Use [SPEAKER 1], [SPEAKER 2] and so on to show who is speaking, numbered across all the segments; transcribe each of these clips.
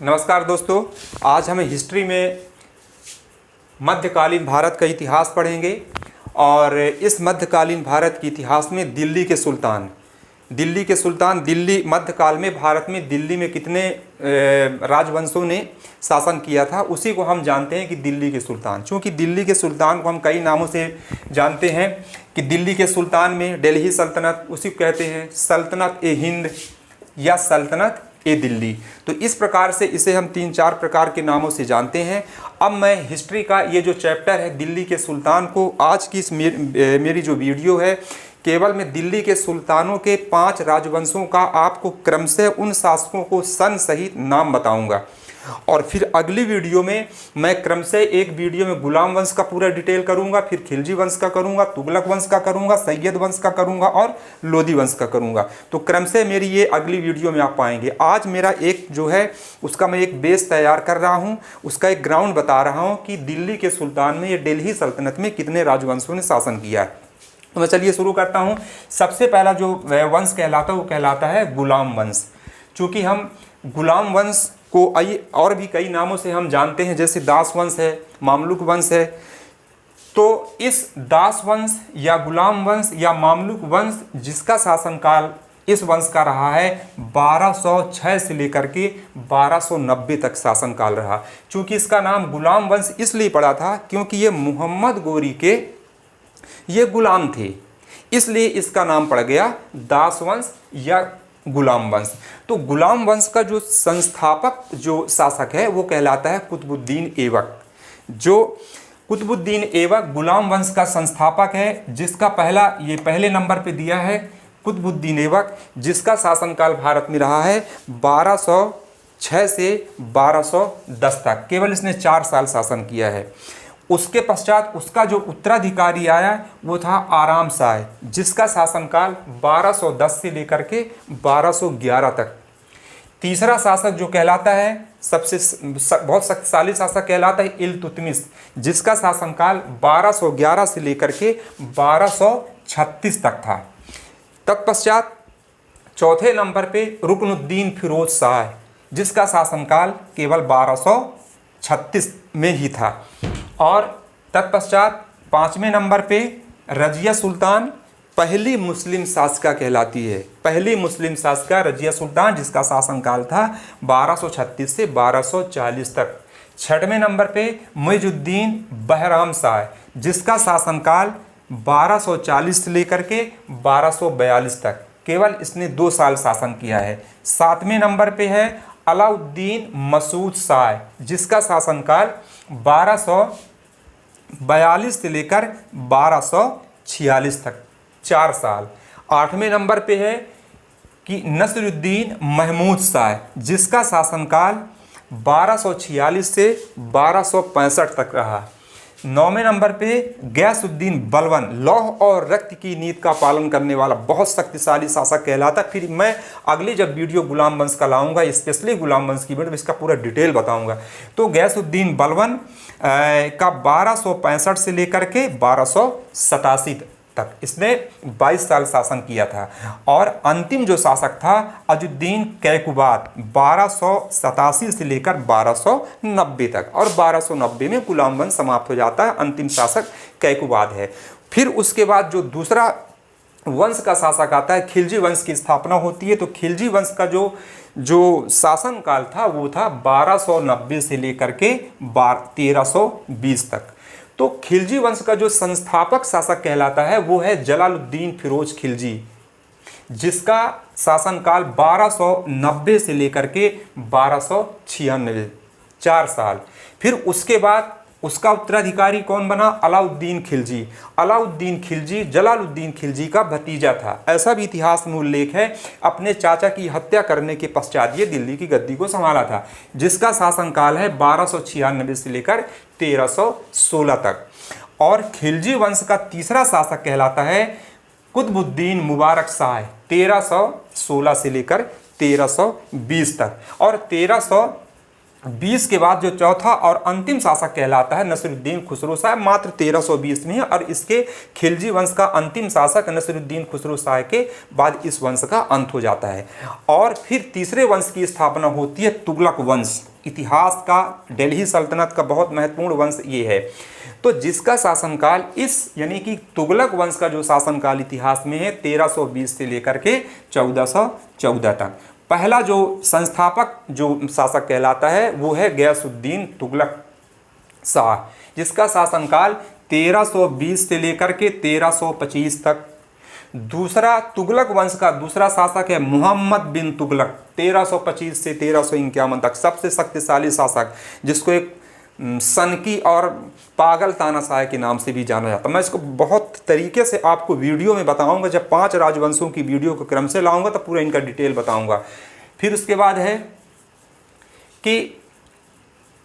[SPEAKER 1] नमस्कार दोस्तों, आज हम हिस्ट्री में मध्यकालीन भारत का इतिहास पढ़ेंगे। और इस मध्यकालीन भारत के इतिहास में दिल्ली के सुल्तान दिल्ली मध्यकाल में भारत में दिल्ली में कितने राजवंशों ने शासन किया था, उसी को हम जानते हैं कि दिल्ली के सुल्तान। चूँकि दिल्ली के सुल्तान को हम कई नामों से जानते हैं कि दिल्ली के सुल्तान में दिल्ली सल्तनत, उसी को कहते हैं सल्तनत ए हिंद या सल्तनत ए दिल्ली। तो इस प्रकार से इसे हम 3-4 प्रकार के नामों से जानते हैं। अब मैं हिस्ट्री का ये जो चैप्टर है दिल्ली के सुल्तान को, आज की इस मेरी जो वीडियो है, केवल मैं दिल्ली के सुल्तानों के 5 राजवंशों का आपको क्रमशः उन शासकों को सन सहित नाम बताऊंगा। और फिर अगली वीडियो में मैं क्रमशः एक वीडियो में गुलाम वंश का पूरा डिटेल करूंगा, फिर खिलजी वंश का करूंगा, तुगलक वंश का करूंगा, सैयद वंश का करूंगा और लोधी वंश का करूंगा। तो क्रमशः मेरी ये अगली वीडियो में आप पाएंगे। आज मेरा एक जो है उसका मैं एक बेस तैयार कर रहा हूँ, उसका एक ग्राउंड बता रहा हूँ कि दिल्ली के सुल्तान में, ये दिल्ली सल्तनत में कितने राजवंशों ने शासन किया है। तो मैं चलिए शुरू करता हूँ। सबसे पहला जो वंश कहलाता है वो कहलाता है गुलाम वंश। चूँकि हम गुलाम वंश को और भी कई नामों से हम जानते हैं, जैसे दास वंश है, मामलुक वंश है। तो इस दास वंश या गुलाम वंश या मामलुक वंश जिसका शासनकाल इस वंश का रहा है 1206 से लेकर के 1290 तक शासनकाल रहा। चूँकि इसका नाम गुलाम वंश इसलिए पड़ा था क्योंकि ये मोहम्मद गोरी के ये गुलाम थे, इसलिए इसका नाम पड़ गया दास वंश या गुलाम वंश। तो गुलाम वंश का जो संस्थापक जो शासक है वो कहलाता है कुतुबुद्दीन ऐबक। जो कुतुबुद्दीन ऐबक गुलाम वंश का संस्थापक है, जिसका पहले नंबर पे दिया है कुतुबुद्दीन ऐबक, जिसका शासनकाल भारत में रहा है 1206 से 1210 तक। केवल इसने 4 साल शासन किया है। उसके पश्चात उसका जो उत्तराधिकारी आया वो था आराम शाह, जिसका शासनकाल 1210 से लेकर के 1211 तक। तीसरा शासक जो कहलाता है बहुत शक्तिशाली शासक कहलाता है इल्तुतमिश, जिसका शासनकाल 1211 से लेकर के 1236 तक था। तत्पश्चात चौथे नंबर पे रुकनुद्दीन फिरोज शाह, जिसका शासनकाल केवल 1236 में ही था। और तत्पश्चात 5वें नंबर पे रजिया सुल्तान, पहली मुस्लिम शासिका कहलाती है। पहली मुस्लिम शासिका रजिया सुल्तान, जिसका शासनकाल था 1236 से 1240 तक। 6वें नंबर पे मुइजुद्दीन बहराम शाह, जिसका शासनकाल 1240 से लेकर के 1242 तक। केवल इसने 2 साल शासन किया है। 7वें नंबर पे है अलाउद्दीन मसूद शाह, जिसका शासनकाल 1242 से लेकर 1246 तक, 4 साल। 8वें नंबर पे है कि नसरुद्दीन महमूद शाह, जिसका शासनकाल 1246 से 1265 तक रहा। 9वें नंबर पे गयासुद्दीन बलबन, लौह और रक्त की नीति का पालन करने वाला बहुत शक्तिशाली शासक कहलाता। फिर मैं अगली जब वीडियो गुलाम वंश का लाऊंगा, स्पेशली गुलाम वंश की वीडियो, इसका पूरा डिटेल बताऊंगा। तो गयासुद्दीन बलबन का 1265 से लेकर के 1287 तक इसने 22 साल शासन किया था। और अंतिम जो शासक था अजुद्दीन कैकुबाद, 1287 से लेकर 1290 तक। और 1290 में गुलाम वंश समाप्त हो जाता है। अंतिम शासक कैकुबाद है। फिर उसके बाद जो दूसरा वंश का शासक आता है, खिलजी वंश की स्थापना होती है। तो खिलजी वंश का जो शासनकाल था वो था 1290 से लेकर के 1320 तक। तो खिलजी वंश का जो संस्थापक शासक कहलाता है वो है जलालुद्दीन फिरोज खिलजी, जिसका शासनकाल 1290 से लेकर के 1296, 4 साल। फिर उसके बाद उसका उत्तराधिकारी कौन बना? अलाउद्दीन खिलजी। अलाउद्दीन खिलजी जलालुद्दीन खिलजी का भतीजा था, ऐसा भी इतिहास में उल्लेख है। अपने चाचा की हत्या करने के पश्चात ये दिल्ली की गद्दी को संभाला था, जिसका शासनकाल है 1296 से लेकर 1316 तक। और खिलजी वंश का तीसरा शासक कहलाता है कुतुबुद्दीन मुबारक शाह, 1316 से लेकर 1320 तक। और 20 के बाद जो चौथा और अंतिम शासक कहलाता है नसीरुद्दीन खुसरो शाह, मात्र 1320 में है। और इसके खिलजी वंश का अंतिम शासक नसीरुद्दीन खुसरो शाह के बाद इस वंश का अंत हो जाता है। और फिर तीसरे वंश की स्थापना होती है तुगलक वंश। इतिहास का दिल्ली सल्तनत का बहुत महत्वपूर्ण वंश ये है। तो जिसका शासनकाल इस यानी कि तुगलक वंश का जो शासनकाल इतिहास में है 1320 से लेकर के 1414 तक। पहला जो संस्थापक जो शासक कहलाता है वो है गयासुद्दीन तुगलक शाह, जिसका शासनकाल 1320 से लेकर के 1325 तक। दूसरा तुगलक वंश का दूसरा शासक है मोहम्मद बिन तुगलक, 1325 से 1351 तक, सबसे शक्तिशाली शासक, जिसको एक सनकी और पागल तानाशाह के नाम से भी जाना जाता है। मैं इसको बहुत तरीके से आपको वीडियो में बताऊंगा, जब 5 राजवंशों की वीडियो को क्रम से लाऊंगा तो पूरा इनका डिटेल बताऊंगा। फिर उसके बाद है कि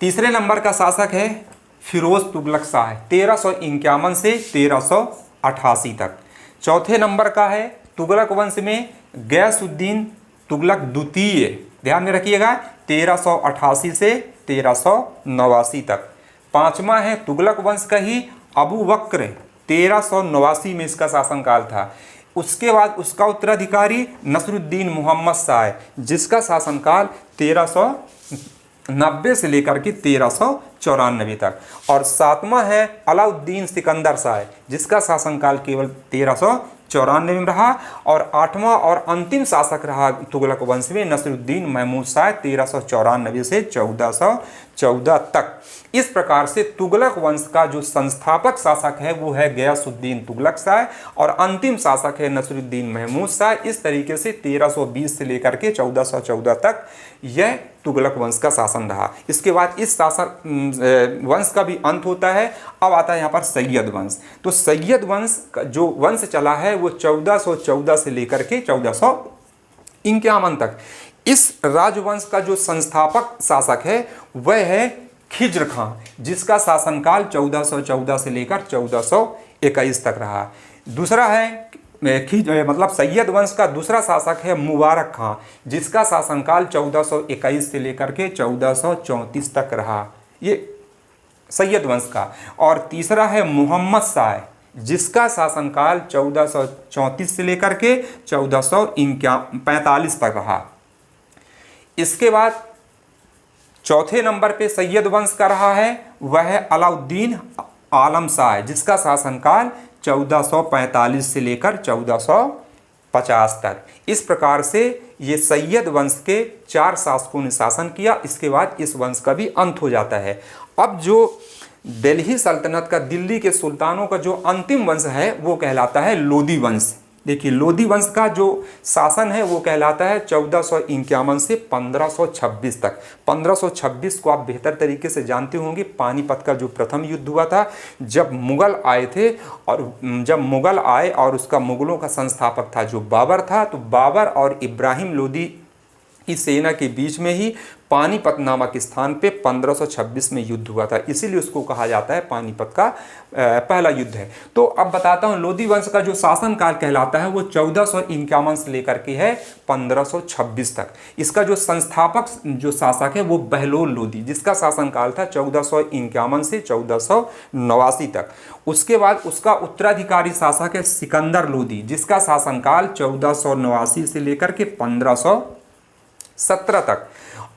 [SPEAKER 1] तीसरे नंबर का शासक है फिरोज तुगलक शाह, 1351 से 1388 तक। चौथे नंबर का है तुगलक वंश में गयासुद्दीन तुगलक द्वितीय, ध्यान में रखिएगा, 1388 से 1389 तक। पांचवा है तुगलक वंश का ही अबू बकर, 1389 में इसका शासनकाल था। उसके बाद उसका उत्तराधिकारी नसरुद्दीन मोहम्मद शाह, जिसका शासनकाल 1390 से लेकर के 1394 तक। और सातवां है अलाउद्दीन सिकंदर शाह, जिसका शासनकाल केवल 1394 में रहा। और आठवां और अंतिम शासक रहा तुगलक वंश में नसरुद्दीन महमूद शाह, 1394 से 1414 तक। इस प्रकार से तुगलक वंश का जो संस्थापक शासक है वो है गयासुद्दीन तुगलक शाह और अंतिम शासक है नसरुद्दीन महमूद शाह। इस तरीके से 1320 से लेकर के 1414 तक यह तुगलक वंश का शासन रहा। इसके बाद इस शासन वंश का भी अंत होता है। अब आता है यहाँ पर सैयद वंश। तो सैयद वंश का जो वंश चला है वो 1414 से लेकर के 1451 तक। इस राजवंश का जो संस्थापक शासक है वह है खिज्र खां, जिसका शासनकाल 1414 से लेकर 1421 तक रहा। दूसरा है मतलब सैयद वंश का दूसरा शासक है मुबारक खां, जिसका शासनकाल 1421 से लेकर के 1434 तक रहा, ये सैयद वंश का। और तीसरा है मोहम्मद शाह, जिसका शासनकाल 1434 से लेकर के 1445 तक रहा। इसके बाद चौथे नंबर पे सैयद वंश का रहा है वह है अलाउद्दीन आलम शाह, जिसका शासनकाल 1445 से लेकर 1450 तक। इस प्रकार से ये सैयद वंश के 4 शासकों ने शासन किया। इसके बाद इस वंश का भी अंत हो जाता है। अब जो दिल्ली सल्तनत का, दिल्ली के सुल्तानों का जो अंतिम वंश है वो कहलाता है लोदी वंश। देखिए लोदी वंश का जो शासन है वो कहलाता है 1451 से 1526 तक। 1526 को आप बेहतर तरीके से जानते होंगे, पानीपत का जो प्रथम युद्ध हुआ था, जब मुग़ल आए थे। और जब मुग़ल आए और उसका मुग़लों का संस्थापक था जो बाबर था, तो बाबर और इब्राहिम लोदी की सेना के बीच में ही पानीपत नामक स्थान पे 1526 में युद्ध हुआ था। इसीलिए उसको कहा जाता है पानीपत का पहला युद्ध है। तो अब बताता हूँ लोदी वंश का जो शासनकाल कहलाता है वो 1451 से लेकर के है 1526 तक। इसका जो संस्थापक जो शासक है वो बहलोल लोदी, जिसका शासनकाल था 1451 से 1489 तक। उसके बाद उसका उत्तराधिकारी शासक है सिकंदर लोदी, जिसका शासनकाल 1489 से लेकर के 1517 तक।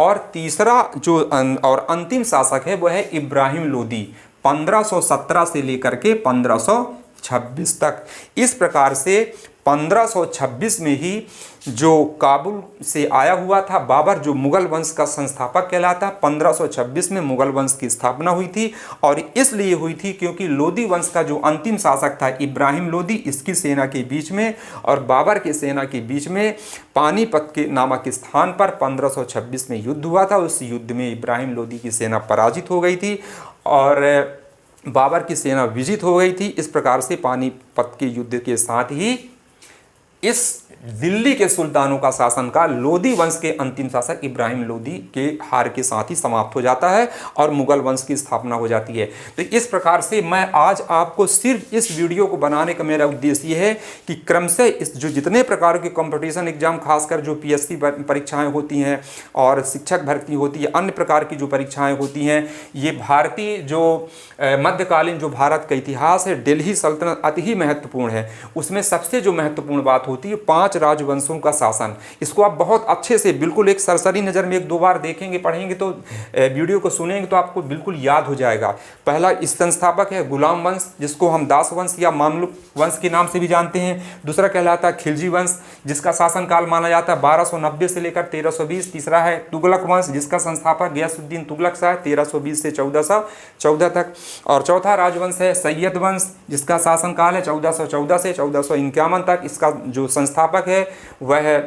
[SPEAKER 1] और तीसरा जो और अंतिम शासक है वह है इब्राहिम लोदी, 1517 से लेकर के 1526 तक। इस प्रकार से 1526 में ही जो काबुल से आया हुआ था बाबर, जो मुग़ल वंश का संस्थापक कहलाता, 1526 में मुग़ल वंश की स्थापना हुई थी। और इसलिए हुई थी क्योंकि लोदी वंश का जो अंतिम शासक था इब्राहिम लोदी, इसकी सेना के बीच में और बाबर की सेना के बीच में पानीपत के नामक स्थान पर 1526 में युद्ध हुआ था। उस युद्ध में इब्राहिम लोदी की सेना पराजित हो गई थी और बाबर की सेना विजित हो गई थी। इस प्रकार से पानीपत के युद्ध के साथ ही इस दिल्ली के सुल्तानों का शासनकाल लोदी वंश के अंतिम शासक इब्राहिम लोदी के हार के साथ ही समाप्त हो जाता है और मुगल वंश की स्थापना हो जाती है। तो इस प्रकार से मैं आज आपको सिर्फ इस वीडियो को बनाने का मेरा उद्देश्य ये है कि क्रमशः इस जो जितने प्रकार के कंपटीशन एग्जाम, खासकर जो पीएससी परीक्षाएं होती हैं और शिक्षक भर्ती होती है, अन्य प्रकार की जो परीक्षाएं होती हैं, ये भारतीय जो मध्यकालीन जो भारत का इतिहास है, दिल्ली सल्तनत अति ही महत्वपूर्ण है। उसमें सबसे जो महत्वपूर्ण बात होती है 5 राजवंशों का शासन। इसको आप बहुत अच्छे से बिल्कुल एक सरसरी नज़र में 1-2 बार देखेंगे, पढ़ेंगे तो वीडियो को सुनेंगे तो आपको बिल्कुल याद हो जाएगा। पहला इस संस्थापक है गुलाम वंश, जिसको हम दास वंश या मामलुक वंश के नाम से भी जानते हैं। दूसरा कहलाता है खिलजी वंश, जिसका शासनकाल माना जाता है 1290 से लेकर 1320। तीसरा है तुगलक वंश, जिसका संस्थापक गयासुद्दीन तुगलक शाह 1320 से 1414 तक। और चौथा राजवंश है सैयद वंश, जिसका शासनकाल है 1414 से 1451 तक। इसका जो संस्थापक है वह है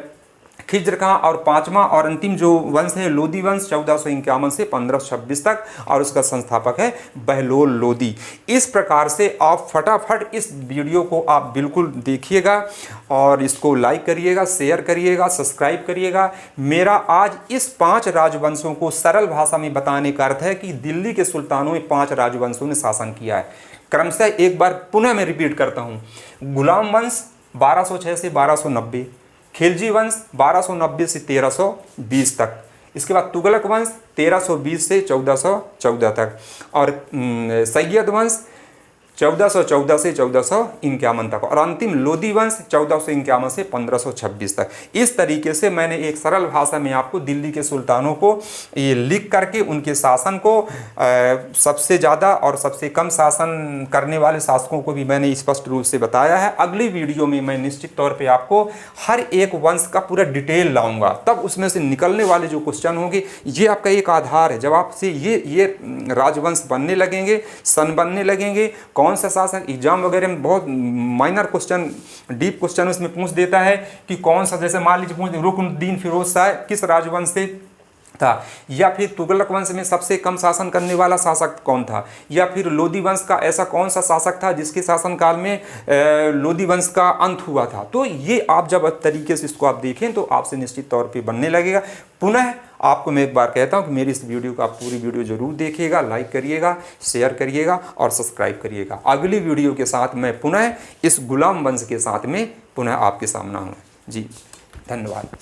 [SPEAKER 1] खिज्र खां। और पांचवा और अंतिम जो वंश है लोदी वंश 1451 से 1526 तक, और उसका संस्थापक है बहलोल लोदी। इस प्रकार से आप फटाफट इस वीडियो को आप बिल्कुल देखिएगा और इसको लाइक करिएगा, शेयर करिएगा, सब्सक्राइब करिएगा। मेरा आज इस 5 राजवंशों को सरल भाषा में बताने का अर्थ है कि दिल्ली के सुल्तानों में 5 राजवंशों ने शासन किया है। क्रमशः एक बार पुनः मैं रिपीट करता हूँ। गुलाम वंश 1206 से 1290, खिलजी वंश 1290 से 1320 तक, इसके बाद तुगलक वंश 1320 से 1414 तक, और सैयद वंश 1414 से 1451 तक, और अंतिम लोदी वंश 1451 से 1526 तक। इस तरीके से मैंने एक सरल भाषा में आपको दिल्ली के सुल्तानों को ये लिख करके उनके शासन को सबसे ज़्यादा और सबसे कम शासन करने वाले शासकों को भी मैंने स्पष्ट रूप से बताया है। अगली वीडियो में मैं निश्चित तौर पे आपको हर एक वंश का पूरा डिटेल लाऊंगा, तब उसमें से निकलने वाले जो क्वेश्चन होंगे ये आपका एक आधार है। जब आपसे ये राजवंश बनने लगेंगे, सन बनने लगेंगे, कौन सा शासक, एग्जाम वगैरह में बहुत माइनर क्वेश्चन, डीप क्वेश्चन उसमें पूछ देता है कि कौन सा, जैसे मान लीजिए पूछ रुकनुद्दीन फिरोज शाह किस राजवंश से था, या फिर तुगलक वंश में सबसे कम शासन करने वाला शासक कौन था, या फिर लोदी वंश का ऐसा कौन सा शासक था जिसके शासनकाल में लोदी वंश का अंत हुआ था। तो ये आप जब तरीके से इसको आप देखें तो आपसे निश्चित तौर पे बनने लगेगा। पुनः आपको मैं एक बार कहता हूँ कि मेरी इस वीडियो को आप पूरी वीडियो जरूर देखिएगा, लाइक करिएगा, शेयर करिएगा और सब्सक्राइब करिएगा। अगली वीडियो के साथ मैं पुनः इस गुलाम वंश के साथ में पुनः आपके सामने हूँ। जी धन्यवाद।